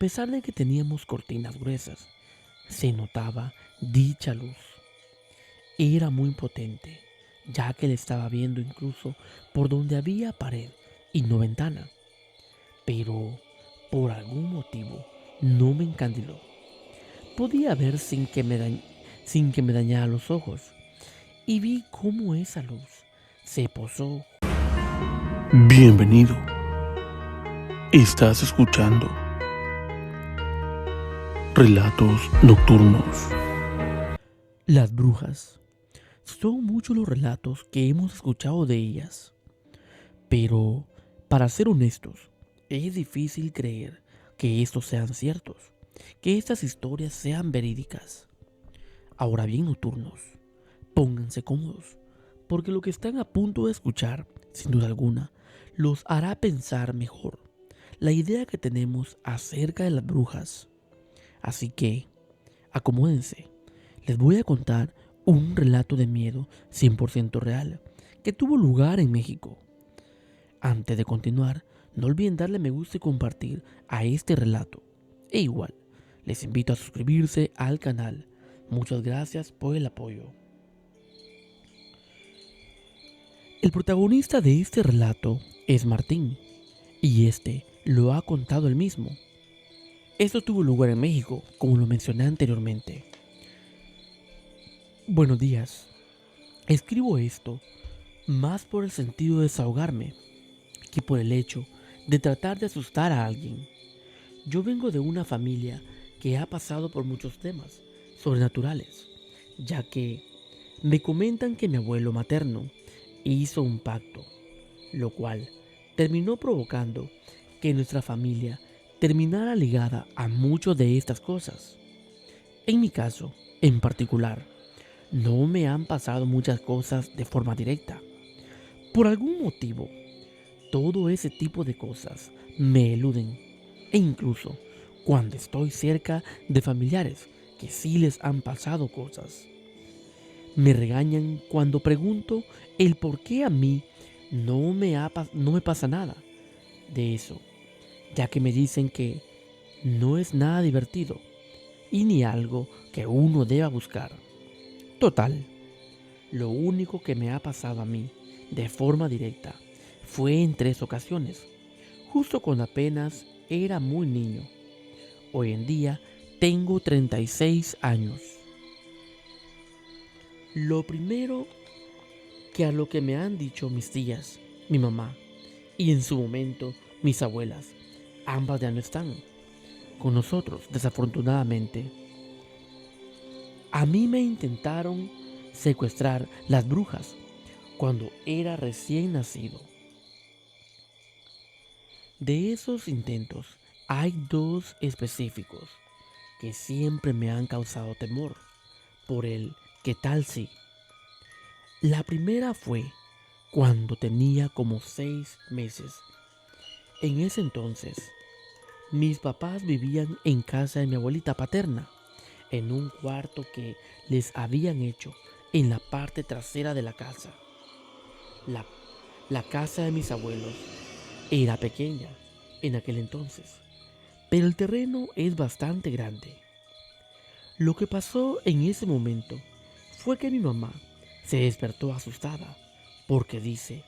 pesar de que teníamos cortinas gruesas, se notaba dicha luz. Era muy potente, ya que le estaba viendo incluso por donde había pared y no ventana. Pero, por algún motivo, no me encandiló. Podía ver sin que me dañara los ojos, y vi cómo esa luz se posó. Bienvenido. Estás escuchando Relatos Nocturnos. Las brujas. Son muchos los relatos que hemos escuchado de ellas, pero, para ser honestos, es difícil creer que estos sean ciertos, que estas historias sean verídicas. Ahora bien, nocturnos, pónganse cómodos, porque lo que están a punto de escuchar, sin duda alguna, los hará pensar mejor la idea que tenemos acerca de las brujas. Así que, acomódense, les voy a contar un relato de miedo 100% real que tuvo lugar en México. Antes de continuar, no olviden darle me gusta y compartir a este relato. E igual, les invito a suscribirse al canal. Muchas gracias por el apoyo. El protagonista de este relato es Martín, y este lo ha contado él mismo. Esto tuvo lugar en México, como lo mencioné anteriormente. Buenos días. Escribo esto más por el sentido de desahogarme que por el hecho de tratar de asustar a alguien. Yo vengo de una familia que ha pasado por muchos temas sobrenaturales, ya que me comentan que mi abuelo materno hizo un pacto, lo cual terminó provocando que nuestra familia terminara ligada a muchas de estas cosas. En mi caso, en particular, no me han pasado muchas cosas de forma directa. Por algún motivo, todo ese tipo de cosas me eluden. E incluso cuando estoy cerca de familiares que sí les han pasado cosas, me regañan cuando pregunto el por qué a mí no me pasa nada de eso, ya que me dicen que no es nada divertido y ni algo que uno deba buscar. Total, lo único que me ha pasado a mí de forma directa fue en 3 ocasiones, justo cuando apenas era muy niño. Hoy en día tengo 36 años. Lo primero que a lo que me han dicho mis tías, mi mamá y en su momento mis abuelas, ambas ya no están con nosotros, desafortunadamente. A mí me intentaron secuestrar las brujas cuando era recién nacido. De esos intentos hay dos específicos que siempre me han causado temor por el ¿qué tal si? La primera fue cuando tenía como 6 meses. En ese entonces, mis papás vivían en casa de mi abuelita paterna, en un cuarto que les habían hecho en la parte trasera de la casa. La, la casa de mis abuelos era pequeña en aquel entonces, pero el terreno es bastante grande. Lo que pasó en ese momento fue que mi mamá se despertó asustada porque dice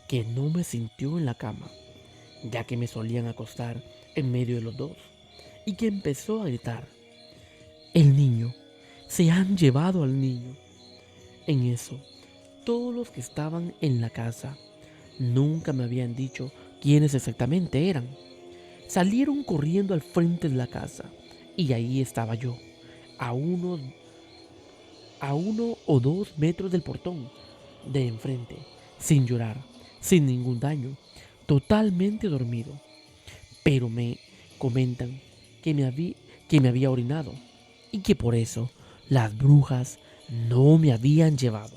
que no me sintió en la cama, ya que me solían acostar en medio de los dos, y que empezó a gritar: "El niño, se han llevado al niño". En eso, todos los que estaban en la casa nunca me habían dicho quiénes exactamente eran. Salieron corriendo al frente de la casa y ahí estaba yo, a unos a 1 o 2 metros del portón de enfrente, sin llorar, sin ningún daño, totalmente dormido. Pero me comentan que que me había orinado y que por eso las brujas no me habían llevado.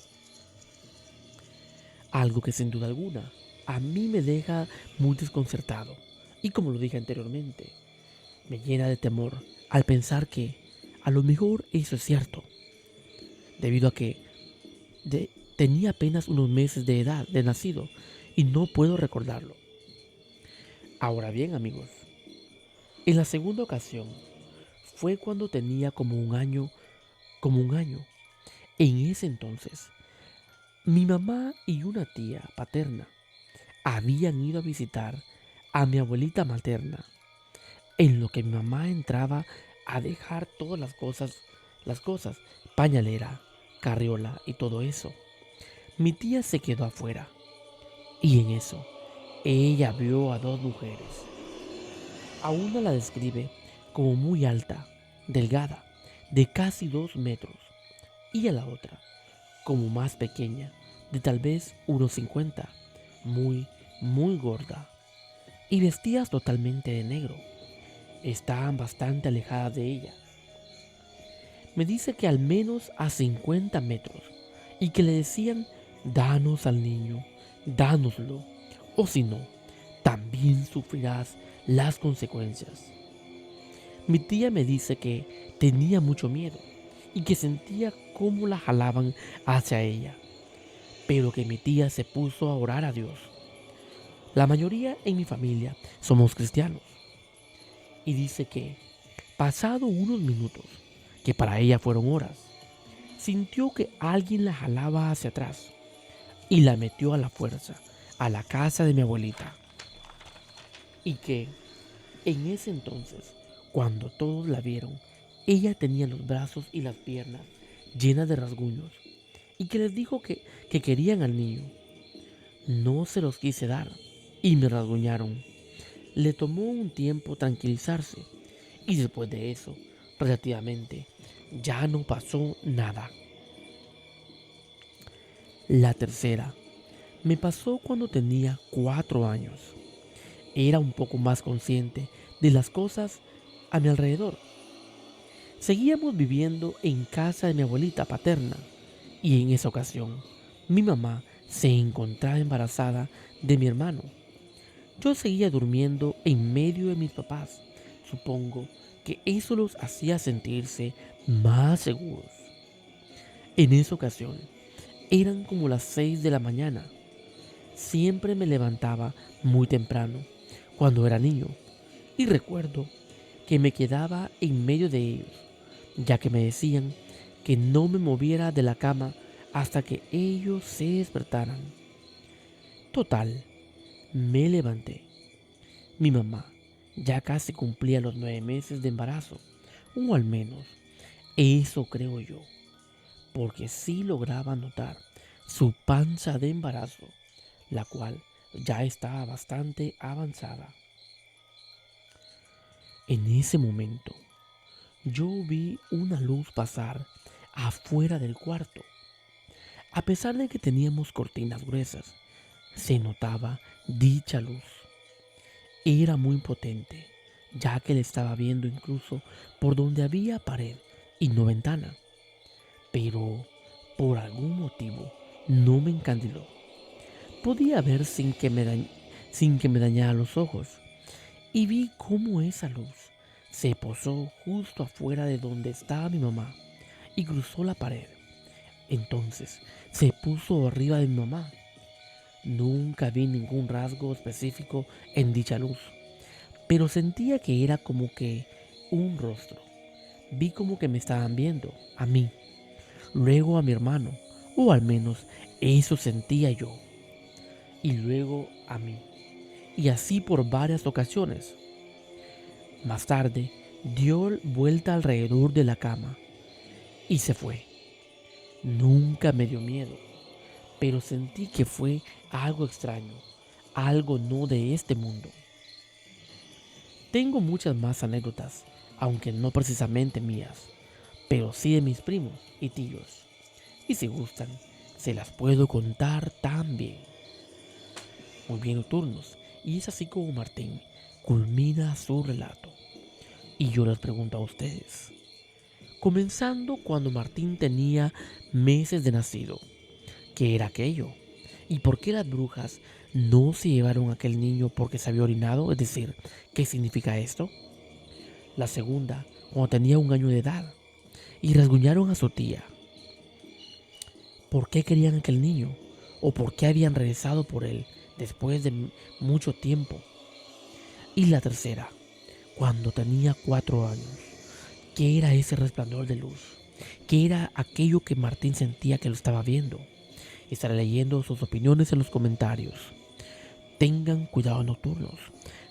Algo que sin duda alguna a mí me deja muy desconcertado y, como lo dije anteriormente, me llena de temor al pensar que a lo mejor eso es cierto, debido a que tenía apenas unos meses de edad de nacido y no puedo recordarlo. Ahora bien, amigos, En la segunda ocasión fue cuando tenía como un año. En ese entonces, mi mamá y una tía paterna habían ido a visitar a mi abuelita materna, en lo que mi mamá entraba a dejar todas las cosas, pañalera, carriola y todo eso. Mi tía se quedó afuera y en eso ella vio a dos mujeres. A una la describe como muy alta, delgada, de casi 2 metros, y a la otra como más pequeña, de tal vez unos 50, muy, muy gorda, y vestidas totalmente de negro. Estaban bastante alejadas de ella. Me dice que al menos a 50 metros, y que le decían, danos al niño, dánoslo, o si no, también sufrirás las consecuencias. Mi tía me dice que tenía mucho miedo y que sentía cómo la jalaban hacia ella, pero que mi tía se puso a orar a Dios. La mayoría en mi familia somos cristianos y dice que, pasado unos minutos, que para ella fueron horas, sintió que alguien la jalaba hacia atrás y la metió a la fuerza a la casa de mi abuelita. Y que en ese entonces, cuando todos la vieron, ella tenía los brazos y las piernas llenas de rasguños y que les dijo que querían al niño. No se los quise dar y me rasguñaron. Le tomó un tiempo tranquilizarse y después de eso, relativamente, ya no pasó nada. La tercera me pasó cuando tenía 4 años. Era un poco más consciente de las cosas a mi alrededor. Seguíamos viviendo en casa de mi abuelita paterna y en esa ocasión mi mamá se encontraba embarazada de mi hermano. Yo seguía durmiendo en medio de mis papás. Supongo que eso los hacía sentirse más seguros. En esa ocasión eran como las 6 de la mañana. Siempre me levantaba muy temprano cuando era niño y recuerdo que me quedaba en medio de ellos, ya que me decían que no me moviera de la cama hasta que ellos se despertaran. Total, me levanté. Mi mamá ya casi cumplía los 9 meses de embarazo, o al menos eso creo yo, porque sí lograba notar su panza de embarazo, la cual ya estaba bastante avanzada. En ese momento, yo vi una luz pasar afuera del cuarto. A pesar de que teníamos cortinas gruesas, se notaba dicha luz. Era muy potente, ya que le estaba viendo incluso por donde había pared y no ventana. Pero, por algún motivo, no me encandiló. Podía ver sin que me dañara los ojos, y vi cómo esa luz se posó justo afuera de donde estaba mi mamá y cruzó la pared. Entonces se puso arriba de mi mamá. Nunca vi ningún rasgo específico en dicha luz, pero sentía que era como que un rostro. Vi como que me estaban viendo, a mí, luego a mi hermano, o al menos eso sentía yo, y luego a mí, y así por varias ocasiones. Más tarde, dio vuelta alrededor de la cama y se fue. Nunca me dio miedo, pero sentí que fue algo extraño, algo no de este mundo. Tengo muchas más anécdotas, aunque no precisamente mías, pero sí de mis primos y tíos. Y si gustan, se las puedo contar también. Muy bien, nocturnos. Y es así como Martín culmina su relato. Y yo les pregunto a ustedes, comenzando cuando Martín tenía meses de nacido, ¿qué era aquello? ¿Y por qué las brujas no se llevaron a aquel niño porque se había orinado? Es decir, ¿qué significa esto? La segunda, cuando tenía 1 año de edad y rasguñaron a su tía. ¿Por qué querían a aquel niño? ¿O por qué habían regresado por él después de mucho tiempo? Y la tercera, cuando tenía 4 años. ¿Qué era ese resplandor de luz? ¿Qué era aquello que Martín sentía que lo estaba viendo? Estaré leyendo sus opiniones en los comentarios. Tengan cuidado nocturnos.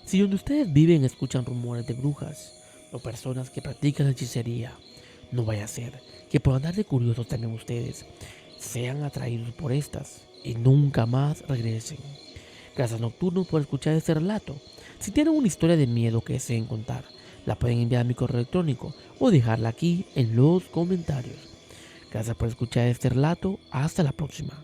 Si donde ustedes viven escuchan rumores de brujas o personas que practican hechicería, no vaya a ser que por andar de curiosos también ustedes sean atraídos por estas y nunca más regresen. Gracias Nocturnos por escuchar este relato. Si tienen una historia de miedo que deseen contar, la pueden enviar a mi correo electrónico o dejarla aquí en los comentarios. Gracias por escuchar este relato. Hasta la próxima.